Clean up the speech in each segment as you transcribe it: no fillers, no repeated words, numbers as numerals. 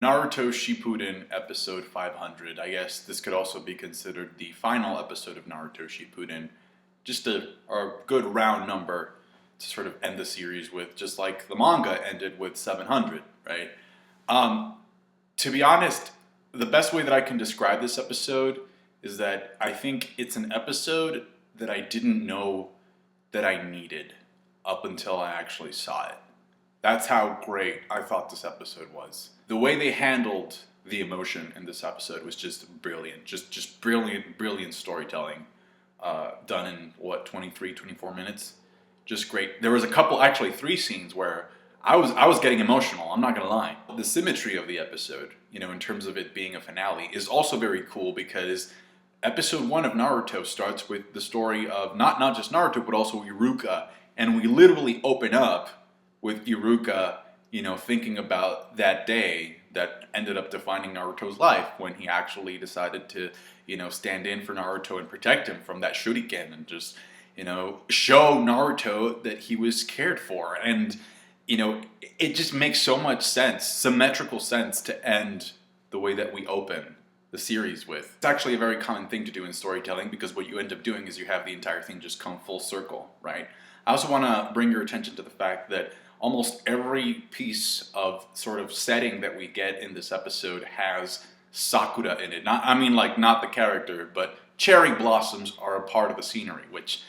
Naruto Shippuden episode 500. I guess this could also be considered the final episode of Naruto Shippuden. Just a good round number to sort of end the series with, just like the manga ended with 700, right? To be honest, the best way that I can describe this episode is that I think it's an episode that I didn't know that I needed up until I actually saw it. That's how great I thought this episode was. The way they handled the emotion in this episode was just brilliant. Just brilliant storytelling. Done in, 23, 24 minutes? Just great. There was a couple, actually 3 scenes where I was getting emotional, I'm not gonna lie. The symmetry of the episode, in terms of it being a finale, is also very cool because episode 1 of Naruto starts with the story of not just Naruto, but also Iruka. And we literally open up with Iruka, thinking about that day that ended up defining Naruto's life when he actually decided to, stand in for Naruto and protect him from that shuriken and just, show Naruto that he was cared for. And, it just makes so much sense, symmetrical sense to end the way that we open the series with. It's actually a very common thing to do in storytelling because what you end up doing is you have the entire thing just come full circle, right? I also want to bring your attention to the fact that almost every piece of sort of setting that we get in this episode has Sakura in it. Not the character, but cherry blossoms are a part of the scenery, which,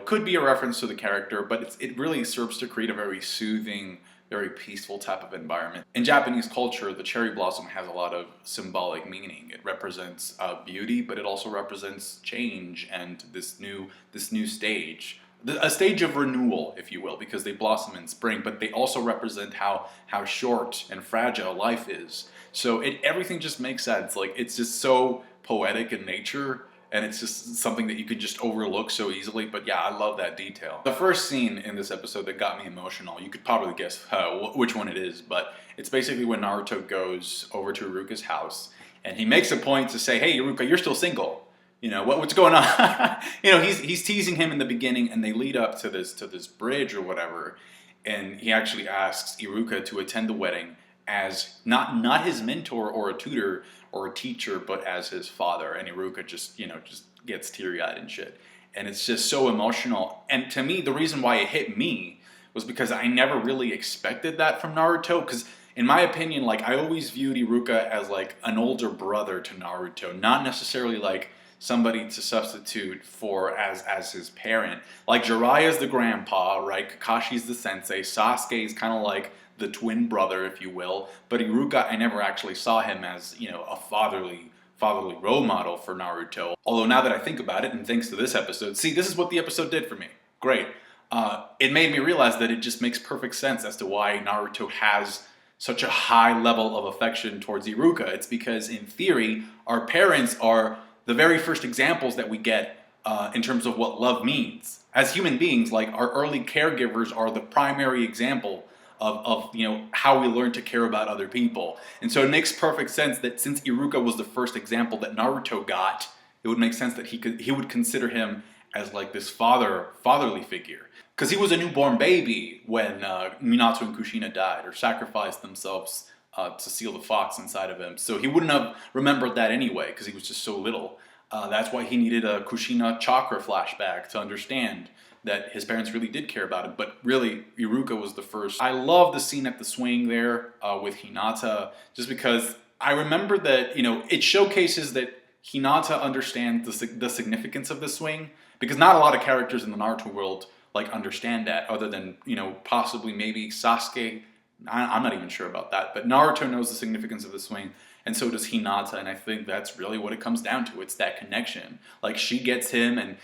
could be a reference to the character, but it really serves to create a very soothing, very peaceful type of environment. In Japanese culture, the cherry blossom has a lot of symbolic meaning. It represents beauty, but it also represents change and this new stage. A stage of renewal, if you will, because they blossom in spring, but they also represent how short and fragile life is. So everything just makes sense. Like, it's just so poetic in nature, and it's just something that you could just overlook so easily. But yeah, I love that detail. The first scene in this episode that got me emotional, you could probably guess which one it is, but it's basically when Naruto goes over to Iruka's house, and he makes a point to say, "Hey, Iruka, you're still single. What's going on?" He's teasing him in the beginning, and they lead up to this bridge or whatever, and he actually asks Iruka to attend the wedding as not his mentor or a tutor or a teacher, but as his father. And Iruka just gets teary-eyed and shit, and it's just so emotional. And to me, the reason why it hit me was because I never really expected that from Naruto, because in my opinion, like, I always viewed Iruka as like an older brother to Naruto, not necessarily like somebody to substitute for as his parent. Like, Jiraiya's the grandpa, right? Kakashi's the sensei. Sasuke's kind of like the twin brother, if you will. But Iruka, I never actually saw him as, a fatherly role model for Naruto. Although now that I think about it, and thanks to this episode, see, this is what the episode did for me. Great. It made me realize that it just makes perfect sense as to why Naruto has such a high level of affection towards Iruka. It's because, in theory, our parents are the very first examples that we get in terms of what love means. As human beings, like, our early caregivers are the primary example of how we learn to care about other people. And so it makes perfect sense that since Iruka was the first example that Naruto got, it would make sense that he would consider him as like this fatherly figure. Because he was a newborn baby when Minato and Kushina died, or sacrificed themselves to seal the fox inside of him. So he wouldn't have remembered that anyway, because he was just so little. That's why he needed a Kushina chakra flashback to understand that his parents really did care about him. But really, Iruka was the first. I love the scene at the swing there with Hinata, just because I remember that, it showcases that Hinata understands the significance of the swing, because not a lot of characters in the Naruto world understand that, other than, possibly maybe Sasuke. I'm not even sure about that, but Naruto knows the significance of the swing, and so does Hinata, and I think that's really what it comes down to. It's that connection. Like, she gets him, and,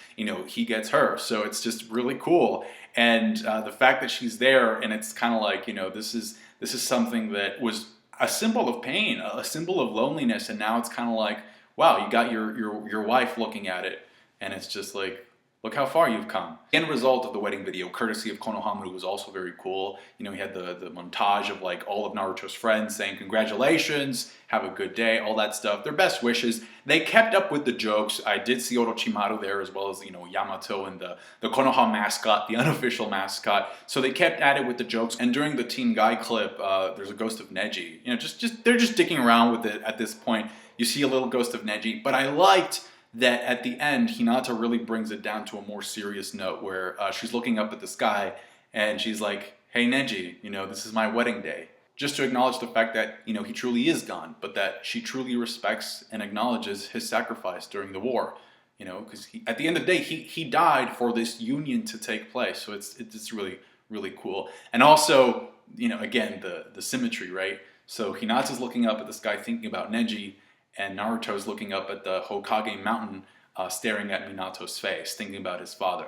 he gets her, so it's just really cool. And the fact that she's there, and it's kind of like, this is something that was a symbol of pain, a symbol of loneliness, and now it's kind of like, wow, you got your wife looking at it, and it's just like, Look how far you've come. The end result of the wedding video, courtesy of Konohamaru, was also very cool. You know, he had the montage of like all of Naruto's friends saying congratulations, have a good day, all that stuff. Their best wishes. They kept up with the jokes. I did see Orochimaru there as well as, you know, Yamato and the Konoha mascot, the unofficial mascot. So they kept at it with the jokes. And during the Team Guy clip, there's a ghost of Neji. You know, they're just dicking around with it at this point. You see a little ghost of Neji, but I liked that at the end, Hinata really brings it down to a more serious note where she's looking up at the sky and she's like, hey Neji, you know, this is my wedding day. Just to acknowledge the fact that, you know, he truly is gone, but that she truly respects and acknowledges his sacrifice during the war. You know, because at the end of the day, he died for this union to take place. So it's really, really cool. And also, you know, again, the symmetry, right? So Hinata's looking up at the sky thinking about Neji, and Naruto's looking up at the Hokage mountain, staring at Minato's face, thinking about his father.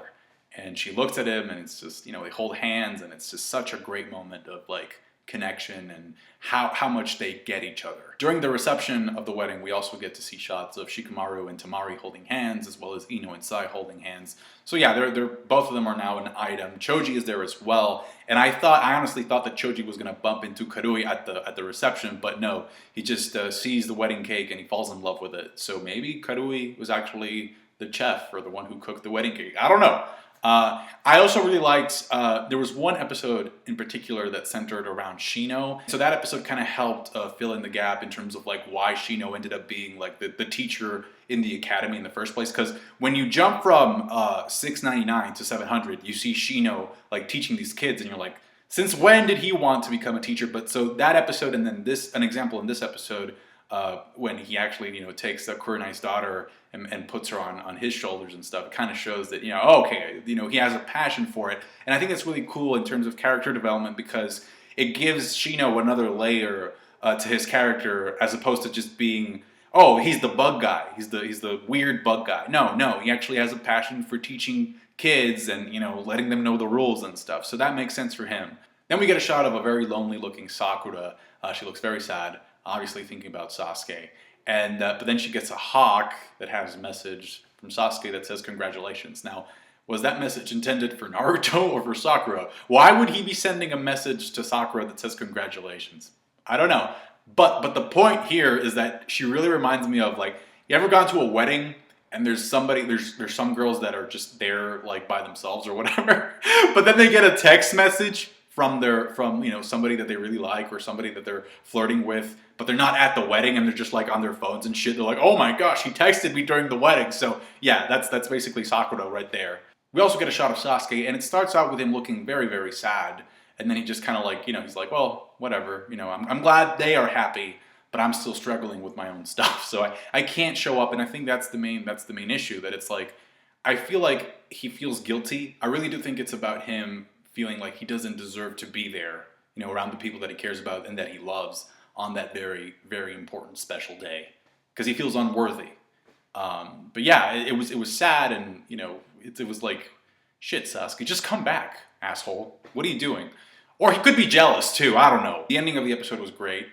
And she looks at him, and it's just, you know, they hold hands, and it's just such a great moment of, like, connection and how much they get each other. During the reception of the wedding, we also get to see shots of Shikamaru and Tamari holding hands, as well as Ino and Sai holding hands. So yeah, they're both of them are now an item. Choji is there as well, and I honestly thought that Choji was going to bump into Karui at the reception, but no, he just sees the wedding cake and he falls in love with it. So maybe Karui was actually the chef or the one who cooked the wedding cake. I don't know. I also really liked, there was one episode in particular that centered around Shino. So that episode kind of helped fill in the gap in terms of like why Shino ended up being like the teacher in the academy in the first place. Because when you jump from 699 to 700, you see Shino like teaching these kids and you're like, since when did he want to become a teacher? But so that episode and then an example in this episode, when he actually, you know, takes Kurenai's daughter and puts her on his shoulders and stuff, it kind of shows that, you know, okay, you know, he has a passion for it. And I think it's really cool in terms of character development because it gives Shino another layer to his character as opposed to just being, oh, he's the bug guy. He's the weird bug guy. No, he actually has a passion for teaching kids and, you know, letting them know the rules and stuff. So that makes sense for him. Then we get a shot of a very lonely looking Sakura. She looks very sad, obviously thinking about Sasuke. And but then she gets a hawk that has a message from Sasuke that says congratulations. Now, was that message intended for Naruto or for Sakura? Why would he be sending a message to Sakura that says congratulations? I don't know. But the point here is that she really reminds me of, like, you ever gone to a wedding and there's some girls that are just there like by themselves or whatever, but then they get a text message from you know, somebody that they really like or somebody that they're flirting with, but they're not at the wedding and they're just like on their phones and shit. They're like, oh my gosh, he texted me during the wedding. So yeah, that's basically Sakura right there. We also get a shot of Sasuke and it starts out with him looking very, very sad. And then he just kind of like, you know, he's like, well, whatever, you know, I'm glad they are happy, but I'm still struggling with my own stuff. So I can't show up. And I think that's the main issue, that it's like, I feel like he feels guilty. I really do think it's about him feeling like he doesn't deserve to be there, you know, around the people that he cares about and that he loves on that very, very important special day, because he feels unworthy. But yeah, it was sad, and you know, it was like, shit, Sasuke, just come back, asshole. What are you doing? Or he could be jealous too. I don't know. The ending of the episode was great.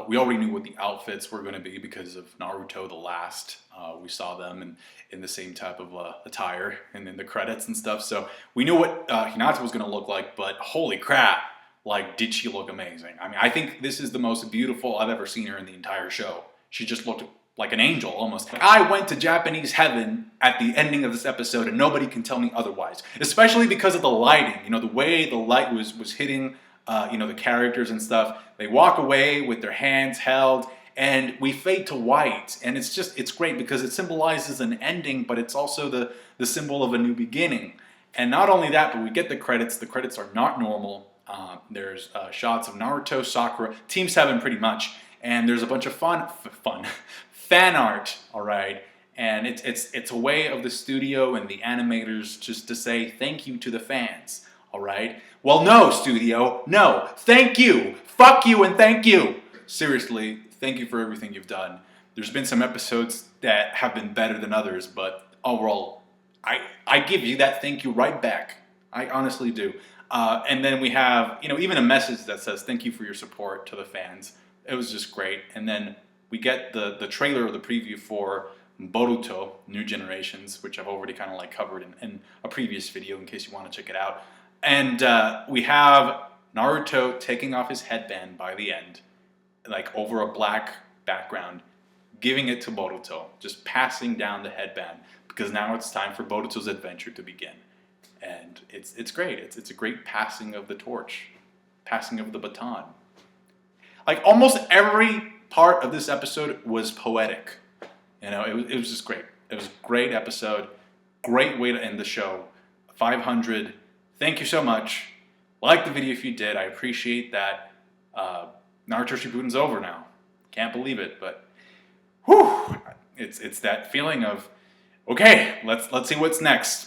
We already knew what the outfits were going to be because of Naruto the Last. We saw them in the same type of attire and in the credits and stuff. So we knew what Hinata was going to look like, but holy crap, like, did she look amazing. I mean, I think this is the most beautiful I've ever seen her in the entire show. She just looked like an angel almost. I went to Japanese heaven at the ending of this episode and nobody can tell me otherwise, especially because of the lighting. You know, the way the light was hitting you know, the characters and stuff. They walk away with their hands held and we fade to white, and it's great because it symbolizes an ending, but it's also the symbol of a new beginning. And not only that, but we get the credits. The credits are not normal. There's shots of Naruto, Sakura, Team 7 pretty much, and there's a bunch of fan art, all right? And it's a way of the studio and the animators just to say thank you to the fans, all right? Well, no, studio, no, thank you, fuck you and thank you. Seriously, thank you for everything you've done. There's been some episodes that have been better than others, but overall, I give you that thank you right back. I honestly do. And then we have, you know, even a message that says thank you for your support to the fans. It was just great. And then we get the trailer or the preview for Boruto, New Generations, which I've already kind of like covered in a previous video in case you want to check it out. And we have Naruto taking off his headband by the end, like over a black background, giving it to Boruto, just passing down the headband, because now it's time for Boruto's adventure to begin. And it's great. It's a great passing of the torch, passing of the baton. Like almost every part of this episode was poetic. You know, it was just great. It was a great episode. Great way to end the show. 500. Thank you so much. Like the video if you did. I appreciate that. Naruto Shippuden's over now. Can't believe it, but whew, it's that feeling of, okay, let's see what's next.